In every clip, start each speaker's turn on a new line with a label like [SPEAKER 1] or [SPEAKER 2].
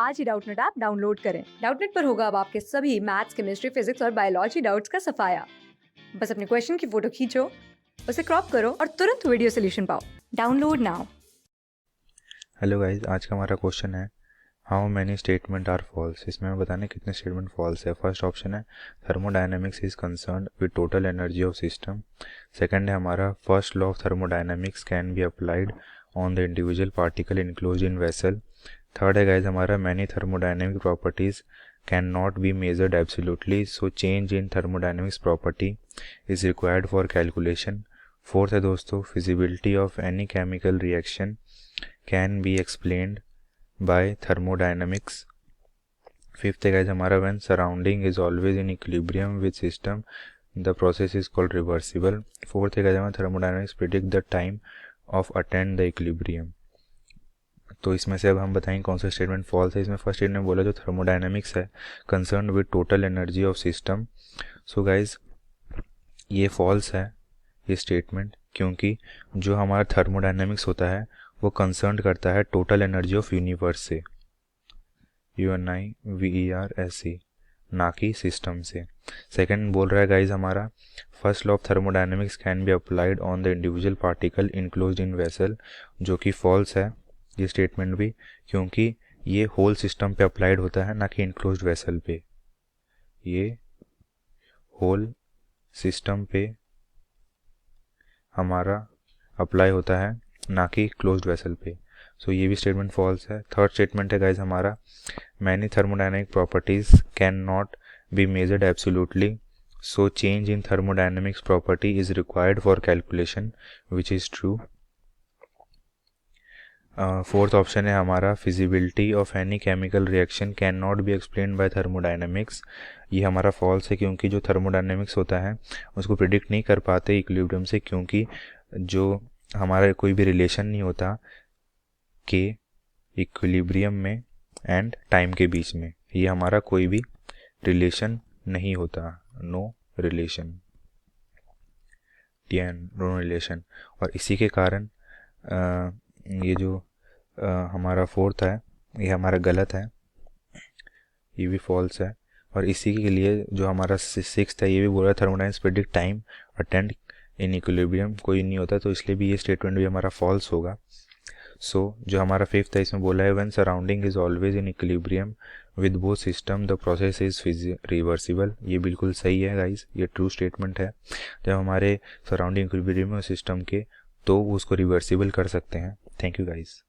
[SPEAKER 1] आज ही Doubtnut app download करें। Doubtnut पर होगा अब आपके सभी मैथ्स, केमिस्ट्री, फिजिक्स और बायोलॉजी डाउट्स का सफाया। बस अपने क्वेश्चन की फोटो खींचो, उसे क्रॉप करो और तुरंत वीडियो सोल्यूशन पाओ। Download now.
[SPEAKER 2] हेलो गाइस, आज का हमारा क्वेश्चन है how many statement are false. इसमें हमें बताने कितने स्टेटमेंट फॉल्स है। फर्स्ट ऑप्शन है thermodynamics is concerned with total energy of system. Second है हमारा first law of thermodynamics can be applied on the individual particle enclosed in vessel. Third है guys हमारा many thermodynamic properties can not be measured absolutely, so change in thermodynamics property is required for calculation. Fourth है दोस्तों feasibility of any chemical reaction can be explained by thermodynamics. Fifth है guys हमारा when surrounding is always in equilibrium with system the process is called reversible. Fourth है guys हमारा thermodynamics predict the time of attain the equilibrium. तो इसमें से अब हम बताएंगे कौन सा स्टेटमेंट फॉल्स है। इसमें फर्स्ट स्टेटमेंट बोला जो थर्मोडायनेमिक्स है concern with total energy of system. So guys ये फॉल्स है ये स्टेटमेंट, क्योंकि जो हमारा थर्मोडायनेमिक्स होता है वो कंसर्न करता है टोटल एनर्जी ऑफ यूनिवर्स से, UNIVERSE, ना कि सिस्टम से। सेकंड बोल रहा है गाइज हमारा first law of thermodynamics can be applied on the individual particle enclosed in vessel, जो कि फॉल्स है ये स्टेटमेंट भी, क्योंकि ये होल सिस्टम पे अप्लाइड होता है ना कि इनक्लोज्ड वेसल पे। ये होल सिस्टम पे हमारा अप्लाई होता है ना कि क्लोज्ड वेसल पे। सो ये भी स्टेटमेंट फॉल्स है। थर्ड स्टेटमेंट है गाइज हमारा many thermodynamic properties can not be measured absolutely, so change in thermodynamics property is required for calculation, which is true. Fourth option है हमारा feasibility of any chemical reaction can not B explain by thermodynamics. ये हमारा false है, क्योंकि जो thermodynamics होता है उसको प्रिडिक्ट नहीं कर पाते इक्विलिब्रियम से, क्योंकि जो हमारा कोई भी रिलेशन नहीं होता के इक्विलिब्रियम में एंड टाइम के बीच में। ये हमारा कोई भी रिलेशन नहीं होता, नो रिलेशन, नो रिलेशन। और इसी के कारण ये जो हमारा फोर्थ है ये हमारा गलत है, ये भी फॉल्स है। और इसी के लिए जो हमारा सिक्स्थ है ये भी बोल रहा है thermodynamics predict time attend in equilibrium, कोई नहीं होता, तो इसलिए भी ये स्टेटमेंट भी हमारा फॉल्स होगा। सो जो हमारा फिफ्थ है इसमें बोला है when surrounding is always in equilibrium with both system the process is reversible. ये बिल्कुल सही है गाइज, ये ट्रू स्टेटमेंट है। जब हमारे सराउंडिंग इक्विलिब्रियम है सिस्टम के तो उसको रिवर्सिबल कर सकते हैं। Thank you guys.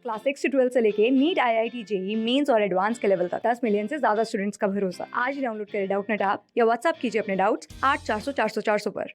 [SPEAKER 1] क्लास 6 से 12 से लेके नीट, IIT, JEE मेंस और एडवांस के लेवल तक 10 मिलियन से ज्यादा स्टूडेंट्स का भरोसा। आज ही डाउनलोड करें डाउटनेट ऐप या व्हाट्सएप कीजिए अपने डाउट्स 8400 400 400 पर।